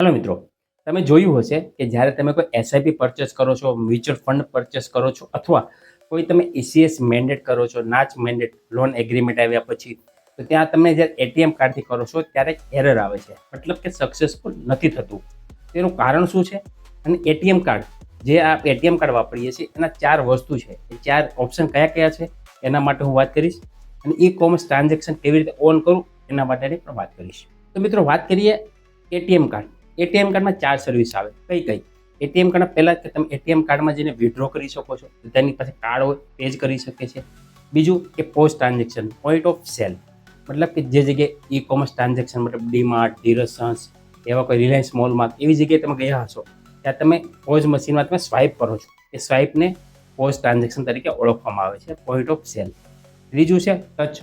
Hello मित्रों, તમે જોયું હશે કે જ્યારે તમે કોઈ એસઆઈપી પરચેસ કરો છો, મ્યુચ્યુઅલ ફંડ પરચેસ કરો છો અથવા કોઈ તમે ઈસીએસ મેન્ડેટ કરો છો, નાચ મેન્ડેટ લોન એગ્રીમેન્ટ આવ્યા પછી તો ત્યાં તમે જ્યારે એટીએમ કાર્ડથી કરો છો ત્યારે એરર આવે છે, મતલબ કે સક્સેસફુલ નથી થતું. તેનું કારણ શું છે? અને એટીએમ કાર્ડ જે આ એટીએમ કાર્ડ વાપરીએ છીએ એના 4 વસ્તુ છે. એ 4 ઓપ્શન કયા કયા છે એના માટે હું વાત કરીશ અને ઈ કોમર્સ ટ્રાન્ઝેક્શન કેવી રીતે ઓન કરું એના માટેની પણ વાત કરીશ. તો મિત્રો વાત કરીએ એટીએમ કાર્ડ. એટીએમ કાર્ડમાં 4 સર્વિસ આવે. કઈ એટીએમ કાર્ડ પહેલા કે તમે એટીએમ કાર્ડમાં જઈને વિથડ્રો કરી શકો છો, તેની પાસે કાર્ડ હોય તે જ કરી શકે છે. બીજું કે post transaction, point of cell, મતલબ કે જે જગ્યાએ ઈ કોમર્સ ટ્રાન્ઝેક્શન મતલબ ડીમાર્ટ, ડીરસન્સ એવા કોઈ રિલાયન્સ મોલમાં એવી જગ્યાએ તમે ગયા હશો ત્યાં તમે પોઝ મશીનમાં તમે સ્વાઇપ કરો છો. એ સ્વાઇપને પોઝ ટ્રાન્ઝેક્શન તરીકે ઓળખવામાં આવે છે, પોઈન્ટ ઓફ સેલ. ત્રીજું છે ટચ,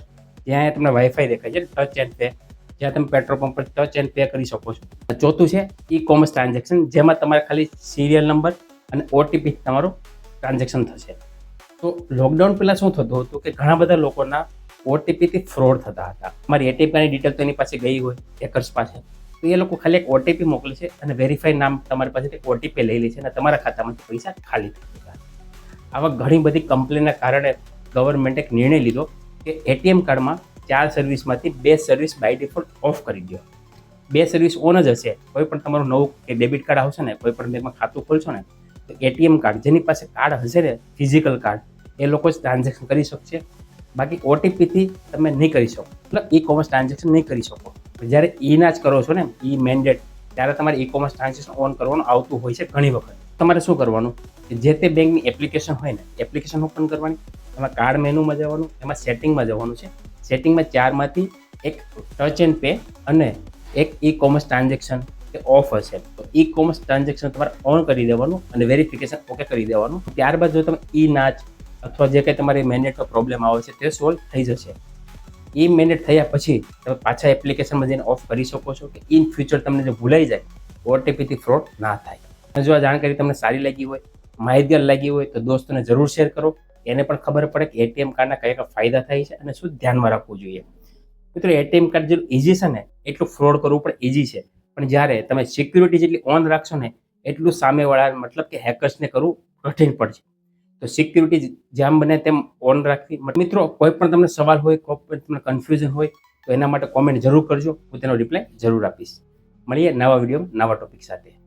જ્યાં તમને વાઈફાઈ દેખાય છે, ટચ એન્ડ પે, જ્યાં તમે પેટ્રોલ પંપ પર ટચ એન્ડ પે કરી શકો છો. ચોથું છે ઈ કોમર્સ ટ્રાન્ઝેક્શન, જેમાં તમારે ખાલી સિરિયલ નંબર અને ઓટીપી તમારું ટ્રાન્ઝેક્શન થશે. તો લોકડાઉન પહેલાં શું થતું હતું કે ઘણા બધા લોકોના ઓટીપીથી ફ્રોડ થતા હતા. તમારી એટીએમ કાર્ડની ડિટેલ તો એની પાસે ગઈ હોય હેકર્સ પાસે, તો એ લોકો ખાલી એક ઓટીપી મોકલે છે અને વેરીફાઈ નામ તમારી પાસેથી ઓટીપી લઈ લે છે અને તમારા ખાતામાંથી પૈસા ખાલી થઈ જતા. આવા ઘણી બધી કમ્પ્લેનના કારણે ગવર્મેન્ટે એક નિર્ણય લીધો કે એટીએમ કાર્ડમાં 4 સર્વિસમાંથી 2 સર્વિસ બાય ડિફોલ્ટ ઓફ કરી દો. 2 સર્વિસ ઓન જ હશે. કોઈ પણ તમારું નવું કે ડેબિટ કાર્ડ આવશે ને, કોઈ પણ બેંકમાં ખાતું ખોલશો ને, તો એટીએમ કાર્ડ જેની પાસે કાર્ડ હશે ને, ફિઝિકલ કાર્ડ, એ લોકો જ ટ્રાન્ઝેક્શન કરી શકશે. બાકી ઓટીપીથી તમે નહીં કરી શકો, મતલબ ઈ કોમર્સ ટ્રાન્ઝેક્શન નહીં કરી શકો. જ્યારે ઈના જ કરો છો ને, ઈ મેન્ડેટ, ત્યારે તમારે ઈ કોમર્સ ટ્રાન્ઝેક્શન ઓન કરવાનું આવતું હોય છે ઘણી વખત. તમારે શું કરવાનું કે જે તે બેંકની એપ્લિકેશન હોય ને, એપ્લિકેશન ઓપન કરવાની, એમાં કાર્ડ મેનુમાં જવાનું, એમાં સેટિંગમાં જવાનું છે. સેટિંગમાં 4માંથી એક ટચ એન્ડ પે અને એક ઈ કોમર્સ ટ્રાન્ઝેક્શન કે ઓફ હશે, તો ઈ કોમર્સ ટ્રાન્ઝેક્શન તમારે ઓન કરી દેવાનું અને વેરિફિકેશન ઓકે કરી દેવાનું. ત્યારબાદ જો તમે ઈ નાચ અથવા જે કંઈ તમારી મેન્ડેટનો પ્રોબ્લેમ આવે છે તે સોલ્વ થઈ જશે. ઈ મેન્ડેટ થયા પછી તમે પાછા એપ્લિકેશનમાં જઈને ઓફ કરી શકો છો કે ઇન ફ્યુચર તમને જે ભૂલાઈ જાય, ઓટીપીથી ફ્રોડ ના થાય. અને જો આ જાણકારી તમને સારી લાગી હોય, માહિતગાર લાગી હોય, તો દોસ્તોને જરૂર શેર કરો. એને પણ ખબર પડે કે એટીએમ કાર્ડના કયા ફાયદા થાય છે અને શું ધ્યાનમાં રાખવું જોઈએ. મિત્રો, એટીએમ કાર્ડ જેટલું ઇઝી છે ને એટલું ફ્રોડ કરવું પણ ઇઝી છે. પણ જ્યારે તમે સિક્યુરિટી જેટલી ઓન રાખશો ને એટલું સામેવાળા મતલબ કે હેકર્સને કરવું કઠિન પડશે. તો સિક્યુરિટી જેમ બને તેમ ઓન રાખવી. મિત્રો, કોઈ પણ તમને સવાલ હોય, કોઈ પણ તમને કન્ફ્યુઝન હોય તો એના માટે કોમેન્ટ જરૂર કરજો. હું તેનો રિપ્લાય જરૂર આપીશ. મળીએ નવા વિડીયો નવા ટોપિક સાથે.